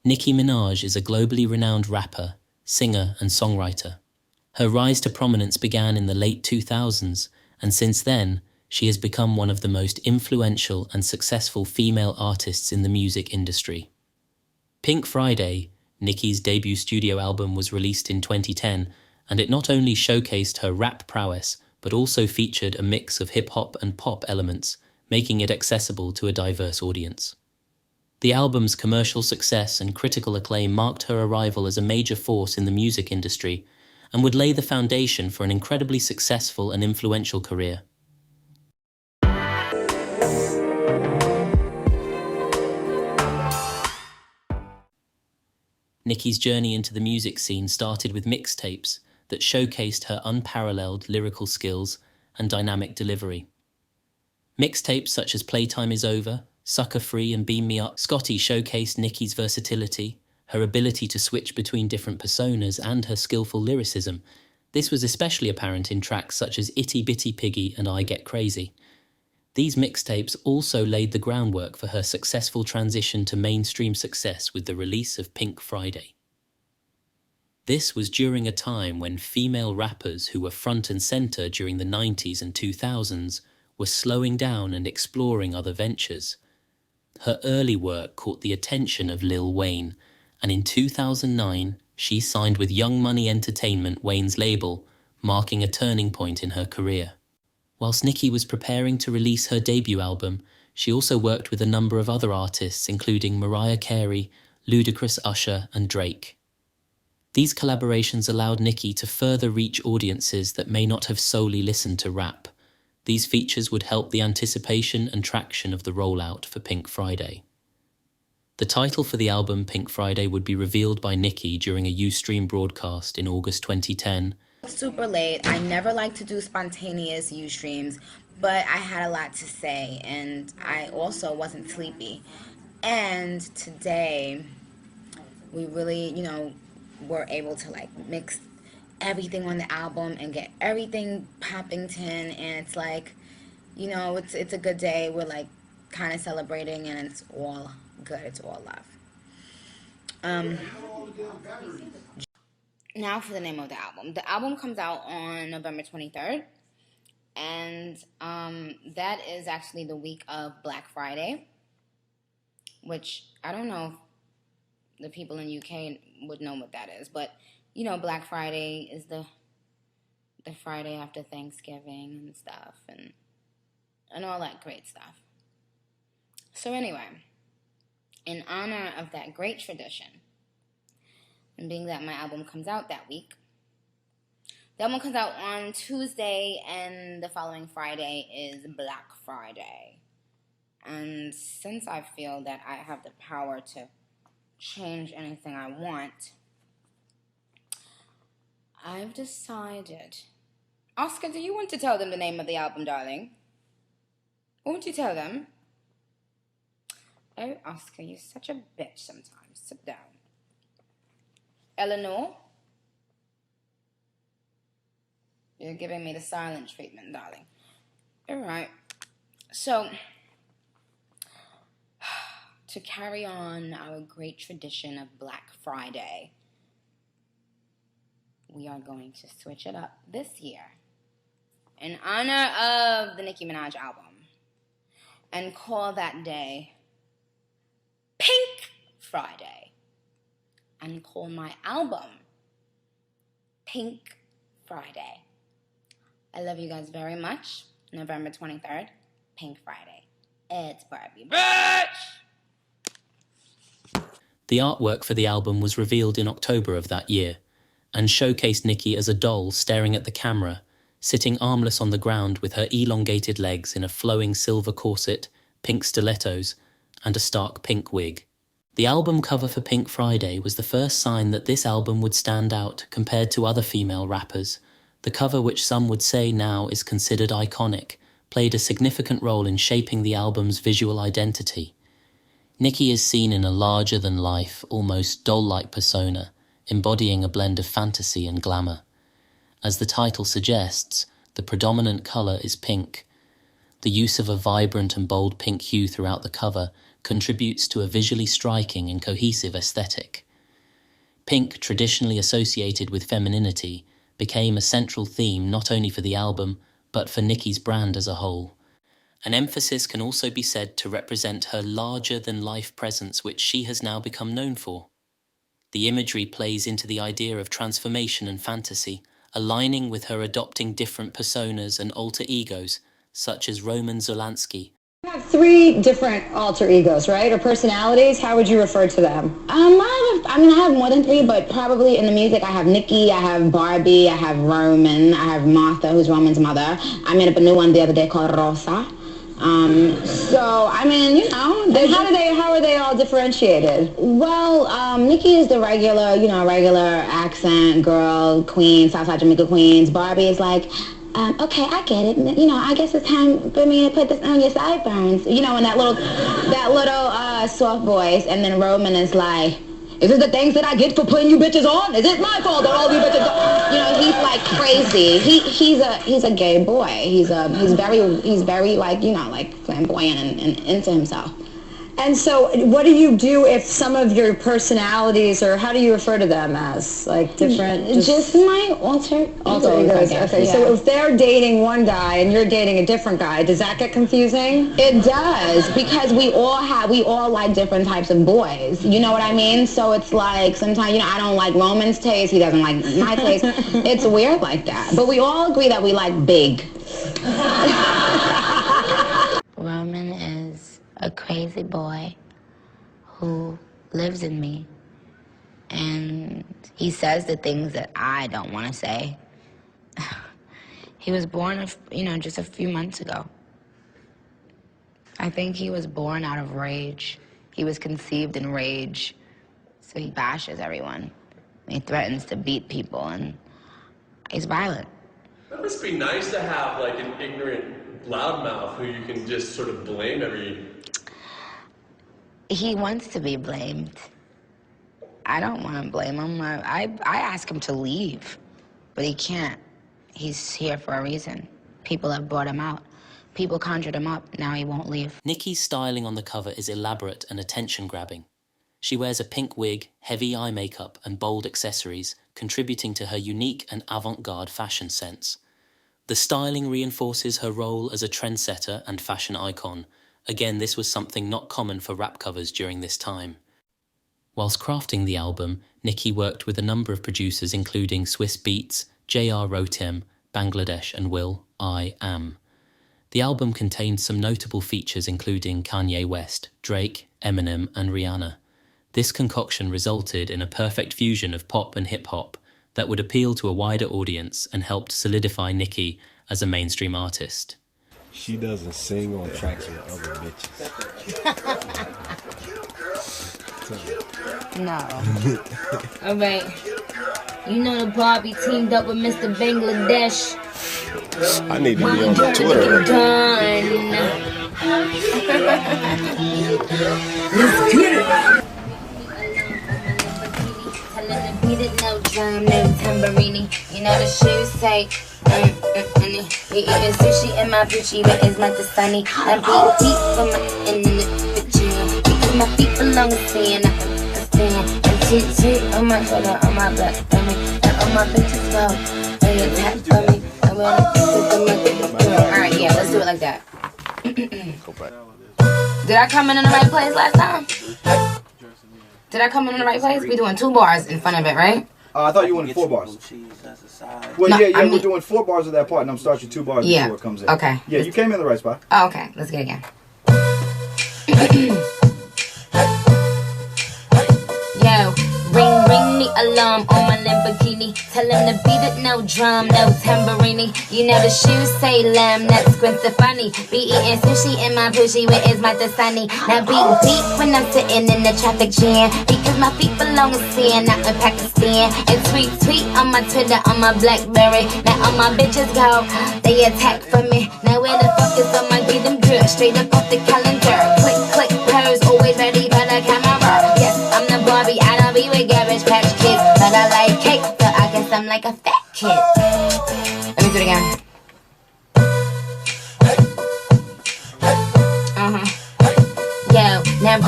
Nicki Minaj is a globally renowned rapper, singer, and songwriter. Her rise to prominence began in the late 2000s, and since then, she has become one of the most influential and successful female artists in the music industry. Pink Friday, Nicki's debut studio album, was released in 2010, and it not only showcased her rap prowess, but also featured a mix of hip-hop and pop elements, making it accessible to a diverse audience. The album's commercial success and critical acclaim marked her arrival as a major force in the music industry and would lay the foundation for an incredibly successful and influential career. Nicki's journey into the music scene started with mixtapes that showcased her unparalleled lyrical skills and dynamic delivery. Mixtapes such as Playtime Is Over, Sucker Free, and Beam Me Up, Scotty showcased Nicki's versatility, her ability to switch between different personas, and her skillful lyricism. This was especially apparent in tracks such as Itty Bitty Piggy and I Get Crazy. These mixtapes also laid the groundwork for her successful transition to mainstream success with the release of Pink Friday. This was during a time when female rappers who were front and center during the 90s and 2000s were slowing down and exploring other ventures. Her early work caught the attention of Lil Wayne, and in 2009, she signed with Young Money Entertainment, Wayne's label, marking a turning point in her career. Whilst Nicki was preparing to release her debut album, she also worked with a number of other artists, including Mariah Carey, Ludacris, Usher, and Drake. These collaborations allowed Nicki to further reach audiences that may not have solely listened to rap. These features would help the anticipation and traction of the rollout for Pink Friday. The title for the album, Pink Friday, would be revealed by Nicki during a Ustream broadcast in August 2010. Super late. I never like to do spontaneous Ustreams, but I had a lot to say, and I also wasn't sleepy. And today, we really, were able to mix everything on the album and get everything poppington, and it's it's a good day. We're kind of celebrating, and it's all good. It's all love. Now for the name of the album. The album comes out on November 23rd, and that is actually the week of Black Friday, which I don't know if the people in UK would know what that is, but Black Friday is the Friday after Thanksgiving and stuff, and all that great stuff. So anyway, in honor of that great tradition, and being that my album comes out that week, the album comes out on Tuesday, and the following Friday is Black Friday. And since I feel that I have the power to change anything I want, I've decided... Oscar, do you want to tell them the name of the album, darling? Won't you tell them? Oh, Oscar, you're such a bitch sometimes. Sit down. Eleanor? You're giving me the silent treatment, darling. All right. So, to carry on our great tradition of Black Friday, we are going to switch it up this year in honor of the Nicki Minaj album and call that day Pink Friday, and call my album Pink Friday. I love you guys very much. November 23rd, Pink Friday. It's Barbie Bitch! The artwork for the album was revealed in October of that year and showcased Nicki as a doll staring at the camera, sitting armless on the ground with her elongated legs in a flowing silver corset, pink stilettos, and a stark pink wig. The album cover for Pink Friday was the first sign that this album would stand out compared to other female rappers. The cover, which some would say now is considered iconic, played a significant role in shaping the album's visual identity. Nicki is seen in a larger-than-life, almost doll-like persona, embodying a blend of fantasy and glamour. As the title suggests, the predominant colour is pink. The use of a vibrant and bold pink hue throughout the cover contributes to a visually striking and cohesive aesthetic. Pink, traditionally associated with femininity, became a central theme not only for the album, but for Nicki's brand as a whole. An emphasis can also be said to represent her larger-than-life presence, which she has now become known for. The imagery plays into the idea of transformation and fantasy, aligning with her adopting different personas and alter egos, such as Roman Zolanski. You have 3 different alter egos, right? Or personalities. How would you refer to them? I have more than 3, but probably in the music I have Nicki, I have Barbie, I have Roman, I have Martha, who's Roman's mother. I made up a new one the other day called Rosa. How are they all differentiated? Well, Nicki is the regular accent girl, queen, Southside Jamaica queens. Barbie is like, okay, I get it. I guess it's time for me to put this on your sideburns. In that little soft voice. And then Roman is like, is it the things that I get for putting you bitches on? Is it my fault that all you bitches go? He's like crazy. He's a gay boy. He's very like flamboyant and into himself. And so what do you do if some of your personalities, or how do you refer to them as? Like different? Just my alter egos. Okay, yeah. So if they're dating one guy and you're dating a different guy, does that get confusing? It does, because we all like different types of boys. You know what I mean? So it's like sometimes, I don't like Roman's taste, he doesn't like my taste. It's weird like that. But we all agree that we like big. Roman is a crazy boy who lives in me, and he says the things that I don't want to say. He was born, just a few months ago. I think he was born out of rage. He was conceived in rage, so he bashes everyone. He threatens to beat people, and he's violent. That must be nice to have like an ignorant loudmouth who you can just sort of blame every... He wants to be blamed. I don't want to blame him. I ask him to leave, but he can't. He's here for a reason. People have brought him out. People conjured him up. Now he won't leave. Nicki's styling on the cover is elaborate and attention-grabbing. She wears a pink wig, heavy eye makeup, and bold accessories, contributing to her unique and avant-garde fashion sense. The styling reinforces her role as a trendsetter and fashion icon. Again, this was something not common for rap covers during this time. Whilst crafting the album, Nicki worked with a number of producers including Swiss Beats, J.R. Rotem, Bangladesh and Will I Am. The album contained some notable features including Kanye West, Drake, Eminem and Rihanna. This concoction resulted in a perfect fusion of pop and hip-hop that would appeal to a wider audience and helped solidify Nicki as a mainstream artist. She doesn't sing on tracks with other bitches. No. Alright. The Barbie teamed up with Mr. Bangladesh. I need to be on the Twitter. Let's get it. Beat it, no drum, no tamborini. The shoes say, he eating sushi in my Gucci, but it's not the sunny. I beat deep for my in the picture. Because my feet belong to see, and I can stand. And cheat on my shoulder, on my black stomach. And on my bitches go, they attack for me. And when I fix it, alright, yeah, let's do it like that. Did I come in the right place last time? Did I come in the right place? We're doing 2 bars in front of it, right? I thought you wanted 4 bars. Well, no, we're doing 4 bars of that part, and I'm starting 2 bars before it comes in. Okay. Yeah, you came in the right spot. Oh, okay. Let's get it again. Yo, ring the alarm on my Lamborghini. Tell him to beat it, no drum, no tamborini. The shoes say lamb, that's Gwen Stefani. Be eating sushi in my Gucci, where is my Dasani? Now beat deep when I'm sitting in the traffic jam, because my feet belong to sin, not in Pakistan. And tweet on my Twitter, on my Blackberry. Now all my bitches go, they attack for me. Now where the fuck is all my get them good? Straight up off the calendar. Click, pose, always ready for the camera. Yes, I'm the Barbie, I don't be with Garbage Patch Kids, but I like cake, so I guess I'm like a fat kid. Let me do it again. Yo, now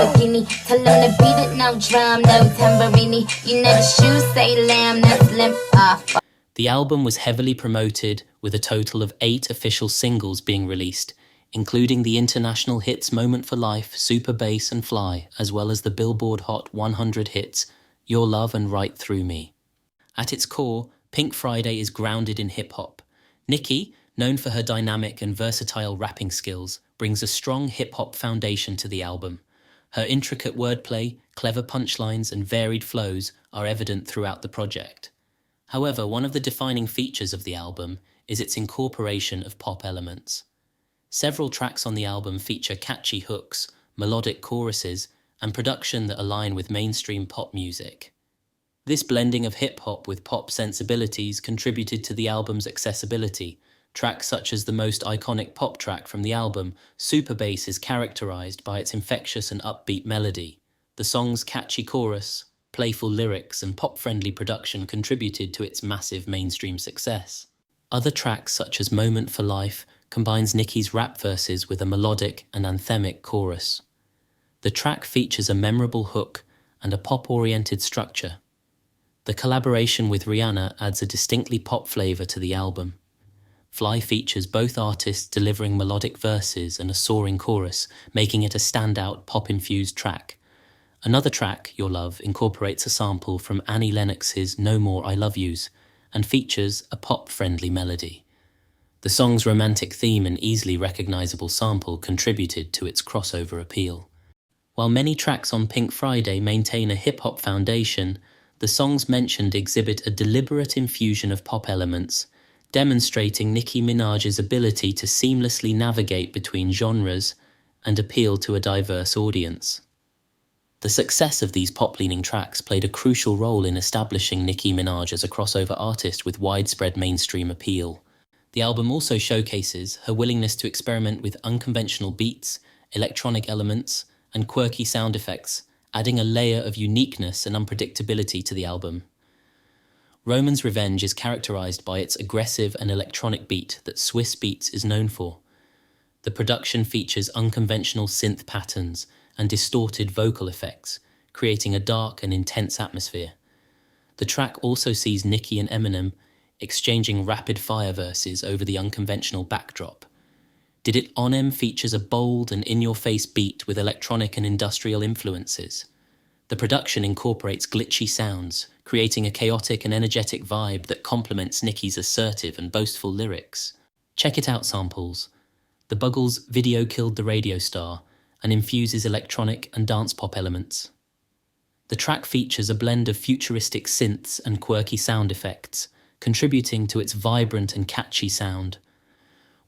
Lamborghini. Tell them to beat it, no drum, no tamborini. You know the shoes say lamb, that's limp off. The album was heavily promoted, with a total of 8 official singles being released, including the international hits Moment for Life, Super Bass and Fly, as well as the Billboard Hot 100 hits Your Love and Right Through Me. At its core, Pink Friday is grounded in hip-hop. Nicki, known for her dynamic and versatile rapping skills, brings a strong hip-hop foundation to the album. Her intricate wordplay, clever punchlines and varied flows are evident throughout the project. However, one of the defining features of the album is its incorporation of pop elements. Several tracks on the album feature catchy hooks, melodic choruses, and production that align with mainstream pop music. This blending of hip-hop with pop sensibilities contributed to the album's accessibility. Tracks such as the most iconic pop track from the album, Super Bass, is characterized by its infectious and upbeat melody. The song's catchy chorus, playful lyrics, and pop-friendly production contributed to its massive mainstream success. Other tracks such as Moment for Life combines Nicki's rap verses with a melodic and anthemic chorus. The track features a memorable hook and a pop-oriented structure. The collaboration with Rihanna adds a distinctly pop flavor to the album. Fly features both artists delivering melodic verses and a soaring chorus, making it a standout pop-infused track. Another track, Your Love, incorporates a sample from Annie Lennox's No More I Love Yous and features a pop-friendly melody. The song's romantic theme and easily recognizable sample contributed to its crossover appeal. While many tracks on Pink Friday maintain a hip-hop foundation, the songs mentioned exhibit a deliberate infusion of pop elements, demonstrating Nicki Minaj's ability to seamlessly navigate between genres and appeal to a diverse audience. The success of these pop-leaning tracks played a crucial role in establishing Nicki Minaj as a crossover artist with widespread mainstream appeal. The album also showcases her willingness to experiment with unconventional beats, electronic elements, and quirky sound effects, adding a layer of uniqueness and unpredictability to the album. Roman's Revenge is characterized by its aggressive and electronic beat that Swiss Beats is known for. The production features unconventional synth patterns and distorted vocal effects, creating a dark and intense atmosphere. The track also sees Nicki and Eminem exchanging rapid-fire verses over the unconventional backdrop. Did It On Em features a bold and in-your-face beat with electronic and industrial influences. The production incorporates glitchy sounds, creating a chaotic and energetic vibe that complements Nicki's assertive and boastful lyrics. Check It Out samples. The Buggles' Video Killed the Radio Star and infuses electronic and dance pop elements. The track features a blend of futuristic synths and quirky sound effects, contributing to its vibrant and catchy sound.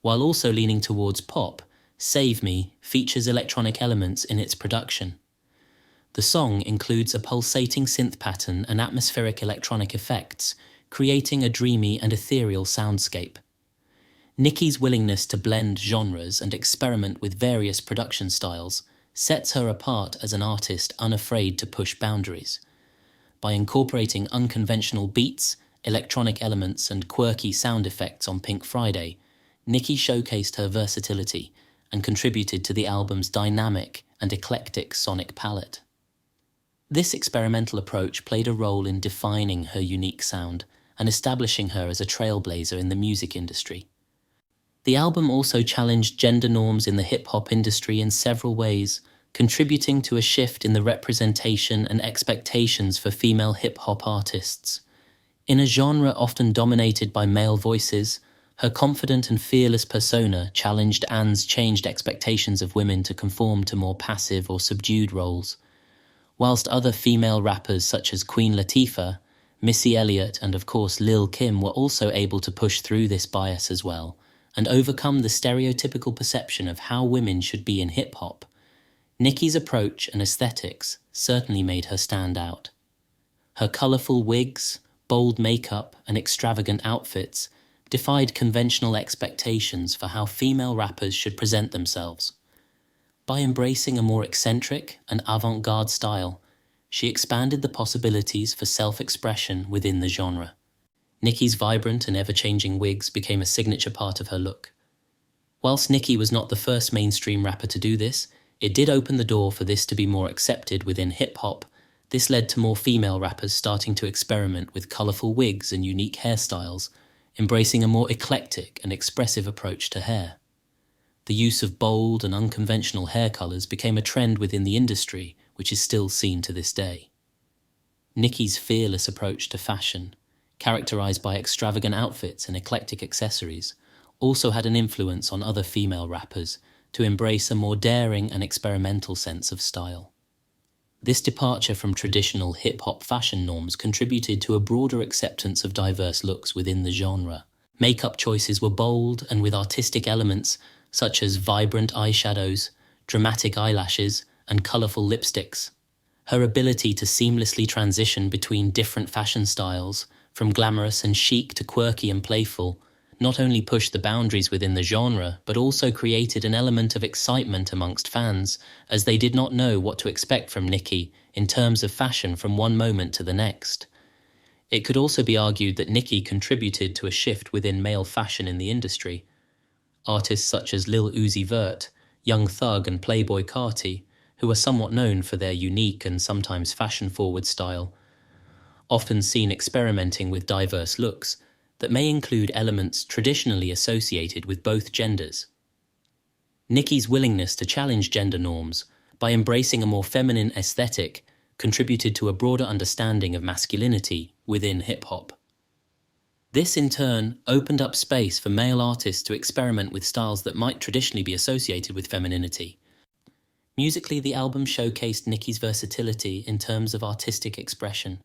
While also leaning towards pop, Save Me features electronic elements in its production. The song includes a pulsating synth pattern and atmospheric electronic effects, creating a dreamy and ethereal soundscape. Nicki's willingness to blend genres and experiment with various production styles sets her apart as an artist unafraid to push boundaries. By incorporating unconventional beats, electronic elements, and quirky sound effects on Pink Friday, Nicki showcased her versatility and contributed to the album's dynamic and eclectic sonic palette. This experimental approach played a role in defining her unique sound and establishing her as a trailblazer in the music industry. The album also challenged gender norms in the hip-hop industry in several ways, contributing to a shift in the representation and expectations for female hip-hop artists. In a genre often dominated by male voices, her confident and fearless persona challenged and changed expectations of women to conform to more passive or subdued roles. Whilst other female rappers such as Queen Latifah, Missy Elliott, and of course Lil' Kim were also able to push through this bias as well, and overcome the stereotypical perception of how women should be in hip-hop, Nicki's approach and aesthetics certainly made her stand out. Her colourful wigs, bold makeup, and extravagant outfits defied conventional expectations for how female rappers should present themselves. By embracing a more eccentric and avant-garde style, she expanded the possibilities for self-expression within the genre. Nicki's vibrant and ever-changing wigs became a signature part of her look. Whilst Nicki was not the first mainstream rapper to do this, it did open the door for this to be more accepted within hip-hop. This led to more female rappers starting to experiment with colourful wigs and unique hairstyles, embracing a more eclectic and expressive approach to hair. The use of bold and unconventional hair colours became a trend within the industry, which is still seen to this day. Nicki's fearless approach to fashion, characterised by extravagant outfits and eclectic accessories, also had an influence on other female rappers to embrace a more daring and experimental sense of style. This departure from traditional hip-hop fashion norms contributed to a broader acceptance of diverse looks within the genre. Makeup choices were bold and with artistic elements such as vibrant eyeshadows, dramatic eyelashes, and colourful lipsticks. Her ability to seamlessly transition between different fashion styles, from glamorous and chic to quirky and playful, not only pushed the boundaries within the genre, but also created an element of excitement amongst fans, as they did not know what to expect from Nicki in terms of fashion from one moment to the next. It could also be argued that Nicki contributed to a shift within male fashion in the industry. Artists such as Lil Uzi Vert, Young Thug and Playboi Carti, who are somewhat known for their unique and sometimes fashion-forward style, often seen experimenting with diverse looks that may include elements traditionally associated with both genders. Nicki's willingness to challenge gender norms by embracing a more feminine aesthetic contributed to a broader understanding of masculinity within hip-hop. This, in turn, opened up space for male artists to experiment with styles that might traditionally be associated with femininity. Musically, the album showcased Nicki's versatility in terms of artistic expression.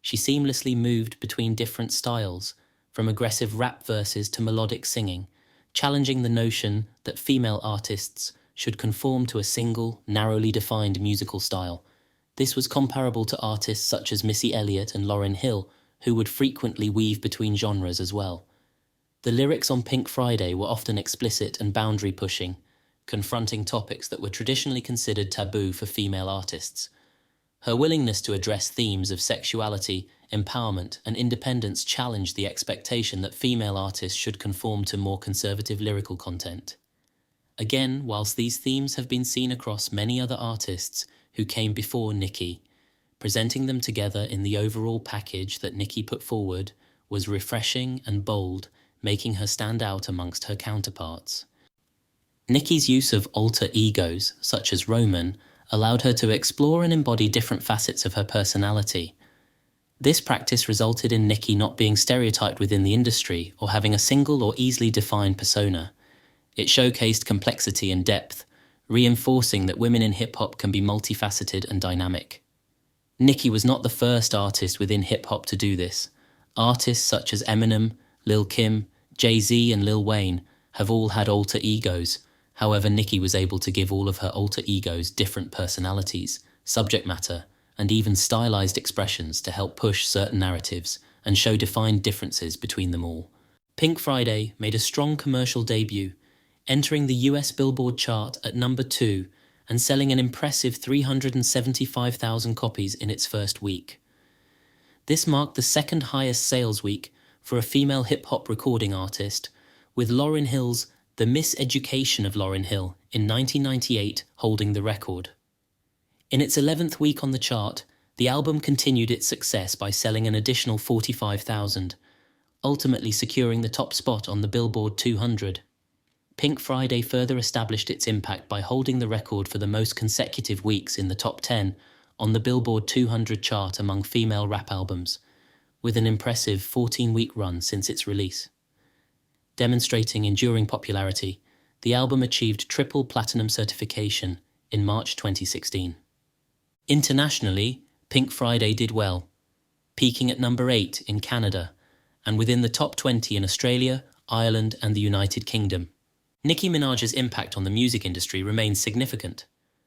She seamlessly moved between different styles, from aggressive rap verses to melodic singing, challenging the notion that female artists should conform to a single, narrowly defined musical style. This was comparable to artists such as Missy Elliott and Lauryn Hill, who would frequently weave between genres as well. The lyrics on Pink Friday were often explicit and boundary-pushing, confronting topics that were traditionally considered taboo for female artists. Her willingness to address themes of sexuality, empowerment, and independence challenged the expectation that female artists should conform to more conservative lyrical content. Again, whilst these themes have been seen across many other artists who came before Nicki, presenting them together in the overall package that Nicki put forward was refreshing and bold, making her stand out amongst her counterparts. Nicki's use of alter egos, such as Roman, allowed her to explore and embody different facets of her personality. This practice resulted in Nicki not being stereotyped within the industry or having a single or easily defined persona. It showcased complexity and depth, reinforcing that women in hip-hop can be multifaceted and dynamic. Nicki was not the first artist within hip-hop to do this. Artists such as Eminem, Lil Kim, Jay-Z and Lil Wayne have all had alter egos. However, Nicki was able to give all of her alter egos different personalities, subject matter, and even stylized expressions to help push certain narratives and show defined differences between them all. Pink Friday made a strong commercial debut, entering the US Billboard chart at number 2 and selling an impressive 375,000 copies in its first week. This marked the second highest sales week for a female hip-hop recording artist, with Lauryn Hill's The Miseducation of Lauryn Hill in 1998 holding the record. In its 11th week on the chart, the album continued its success by selling an additional 45,000, ultimately securing the top spot on the Billboard 200. Pink Friday further established its impact by holding the record for the most consecutive weeks in the top 10 on the Billboard 200 chart among female rap albums, with an impressive 14-week run since its release. Demonstrating enduring popularity, the album achieved triple platinum certification in March 2016. Internationally, Pink Friday did well, peaking at number 8 in Canada and within the top 20 in Australia, Ireland and the United Kingdom. Nicki Minaj's impact on the music industry remains significant.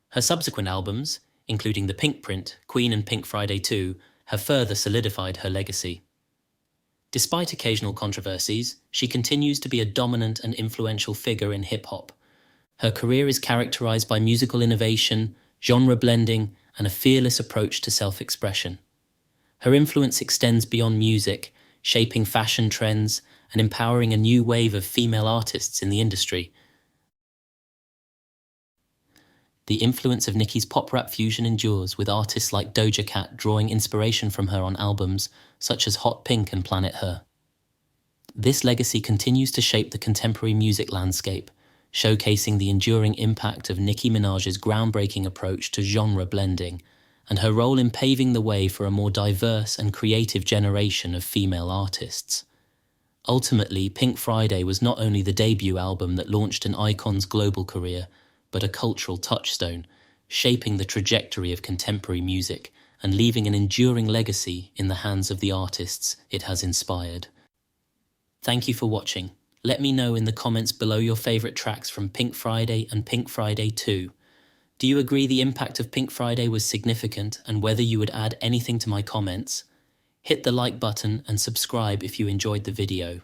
Her subsequent albums, including The Pink Print, Queen and Pink Friday 2, have further solidified her legacy. Despite occasional controversies, she continues to be a dominant and influential figure in hip-hop. Her career is characterized by musical innovation, genre blending, and a fearless approach to self-expression. Her influence extends beyond music, shaping fashion trends and empowering a new wave of female artists in the industry. the influence of Nicki's pop rap fusion endures, with artists like Doja Cat drawing inspiration from her on albums such as Hot Pink and Planet Her. This legacy continues to shape the contemporary music landscape, showcasing the enduring impact of Nicki Minaj's groundbreaking approach to genre blending and her role in paving the way for a more diverse and creative generation of female artists. Ultimately, Pink Friday was not only the debut album that launched an icon's global career, but a cultural touchstone, shaping the trajectory of contemporary music and leaving an enduring legacy in the hands of the artists it has inspired. Thank you for watching. Let me know in the comments below your favourite tracks from Pink Friday and Pink Friday 2. Do you agree the impact of Pink Friday was significant, and whether you would add anything to my comments? Hit the like button and subscribe if you enjoyed the video.